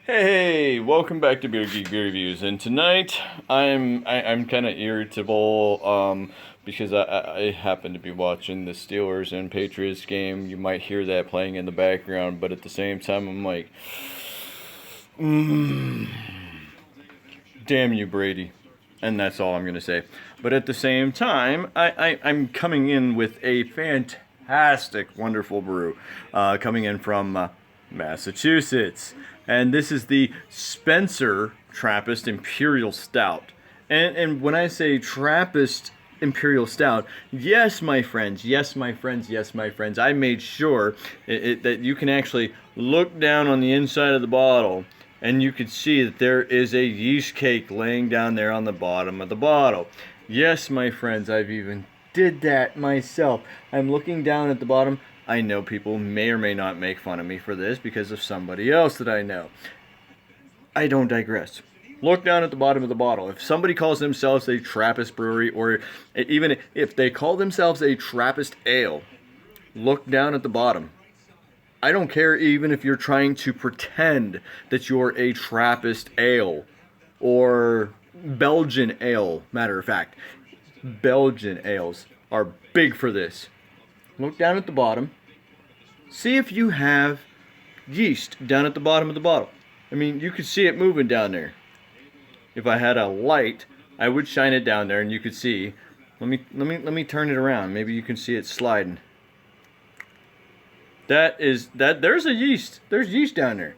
Hey, welcome back to Beer Geek Beer Reviews. And tonight, I'm kind of irritable because I happen to be watching the Steelers and Patriots game. You might hear that playing in the background, but at the same time, I'm like, damn you, Brady. And that's all I'm gonna say. But at the same time, I'm coming in with a fantastic, wonderful brew, coming in from Massachusetts, and this is the Spencer Trappist Imperial Stout. And when I say Trappist Imperial Stout, yes, my friends, yes, my friends, yes, my friends, I made sure that you can actually look down on the inside of the bottle and you could see that there is a yeast cake laying down there on the bottom of the bottle. Yes, my friends, I've even did that myself. I'm looking down at the bottom. I know people may or may not make fun of me for this because of somebody else that I know. I don't digress. Look down at the bottom of the bottle. If somebody calls themselves a Trappist brewery, or even if they call themselves a Trappist ale, look down at the bottom. I don't care even if you're trying to pretend that you're a Trappist ale or Belgian ale, matter of fact. Belgian ales are big for this. Look down at the bottom. See if you have yeast down at the bottom of the bottle. I mean, you could see it moving down there. If I had a light, I would shine it down there and you could see. Let me turn it around. Maybe you can see it sliding. There's a yeast. There's yeast down there.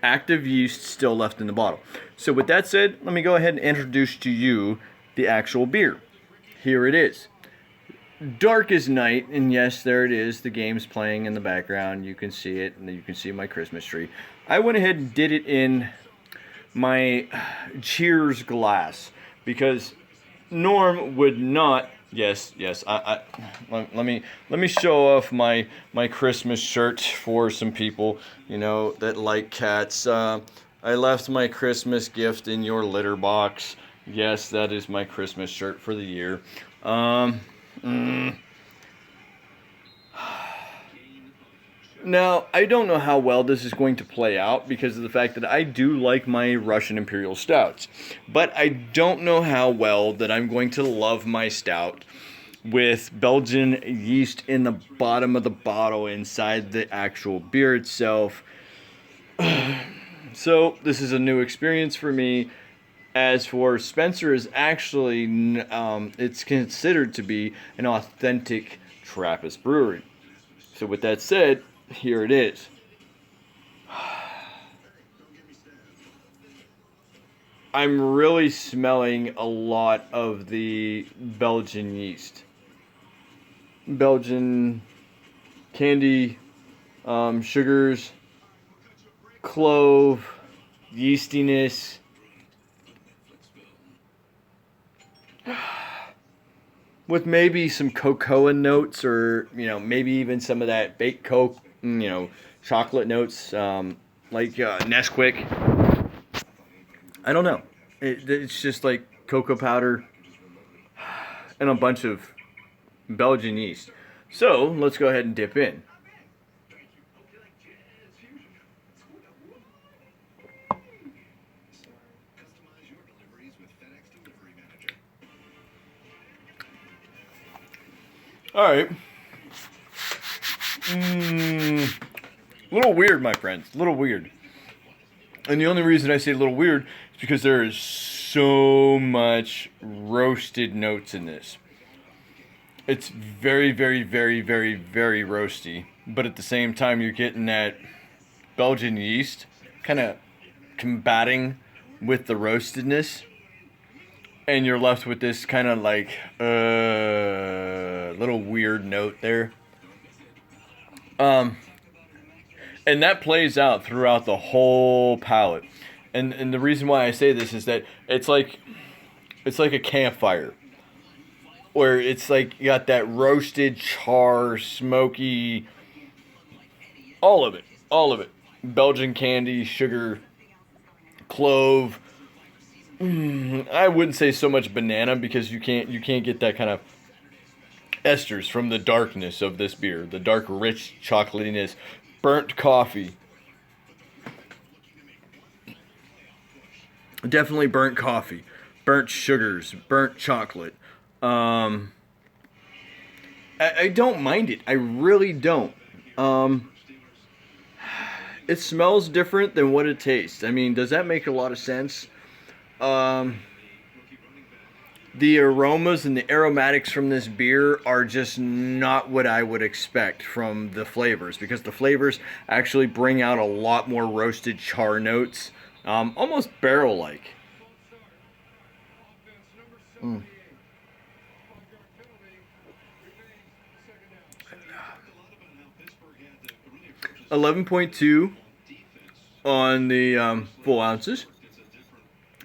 Active yeast still left in the bottle. So with that said, let me go ahead and introduce to you the actual beer. Here it is. Dark as night, and yes, there it is. The game's playing in the background. You can see it, and you can see my Christmas tree. I went ahead and did it in my Cheers glass because Norm would not. Yes. Let me show off my Christmas shirt for some people, that like cats. I left my Christmas gift in your litter box. Yes, that is my Christmas shirt for the year. Now, I don't know how well this is going to play out because of the fact that I do like my Russian Imperial Stouts. But I don't know how well that I'm going to love my stout with Belgian yeast in the bottom of the bottle inside the actual beer itself. So, this is a new experience for me. As for Spencer is actually, it's considered to be an authentic Trappist brewery. So with that said, here it is. I'm really smelling a lot of the Belgian yeast. Belgian candy, sugars, clove, yeastiness. With maybe some cocoa notes, or maybe even some of that baked coke, chocolate notes, like Nesquik. I don't know. It's just like cocoa powder and a bunch of Belgian yeast. So let's go ahead and dip in. All right. Little weird, my friends. Little weird. And the only reason I say a little weird is because there is so much roasted notes in this. It's very, very, very, very, very roasty. But at the same time, you're getting that Belgian yeast kind of combating with the roastedness. And you're left with this kind of like little weird note there. And that plays out throughout the whole palate. And the reason why I say this is that it's like a campfire. Where it's like you got that roasted char, smoky, all of it. Belgian candy, sugar, clove. I wouldn't say so much banana because you can't get that kind of esters from the darkness of this beer, the dark, rich chocolatiness, burnt coffee. Definitely burnt coffee, burnt sugars, burnt chocolate. I don't mind it. I really don't. Um, it smells different than what it tastes. I mean, does that make a lot of sense? Um, the aromas and the aromatics from this beer are just not what I would expect from the flavors, because the flavors actually bring out a lot more roasted char notes, almost barrel-like. 11.2 on the full ounces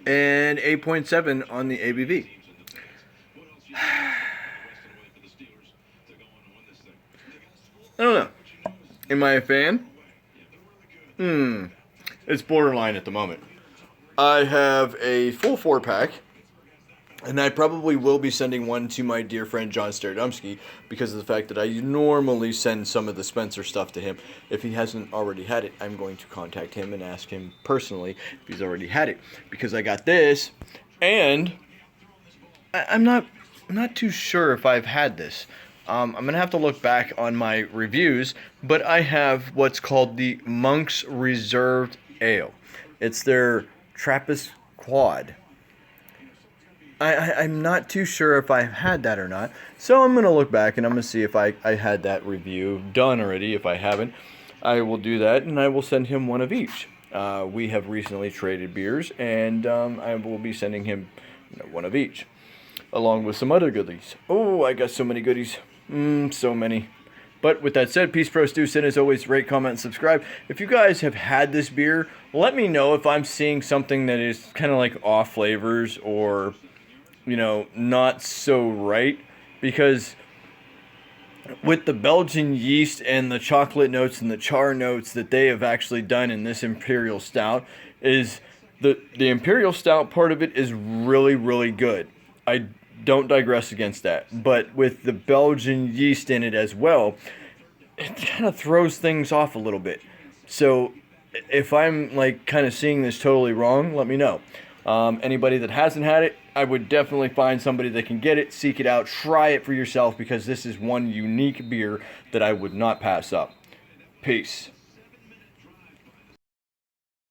and 8.7 on the ABV. I don't know. Am I a fan? It's borderline at the moment. I have a full 4-pack, and I probably will be sending one to my dear friend John Starodumsky, because of the fact that I normally send some of the Spencer stuff to him. If he hasn't already had it, I'm going to contact him and ask him personally if he's already had it, because I got this, and I'm not too sure if I've had this. I'm going to have to look back on my reviews, but I have what's called the Monk's Reserved Ale. It's their Trappist Quad. I'm not too sure if I've had that or not, so I'm going to look back and I'm going to see if I had that review done already. If I haven't, I will do that, and I will send him one of each. We have recently traded beers, and I will be sending him one of each, along with some other goodies. Oh, I got so many goodies. So many. But with that said, peace, pro, stew, sin. As always, rate, comment, and subscribe. If you guys have had this beer, let me know if I'm seeing something that is kind of like off flavors, or, you know, not so right. Because with the Belgian yeast and the chocolate notes and the char notes that they have actually done in this Imperial Stout, is the Imperial Stout part of it is really, really good. I don't digress against that. But with the Belgian yeast in it as well, it kind of throws things off a little bit. So if I'm like kind of seeing this totally wrong, let me know. Anybody that hasn't had it, I would definitely find somebody that can get it, seek it out, try it for yourself, because this is one unique beer that I would not pass up. Peace.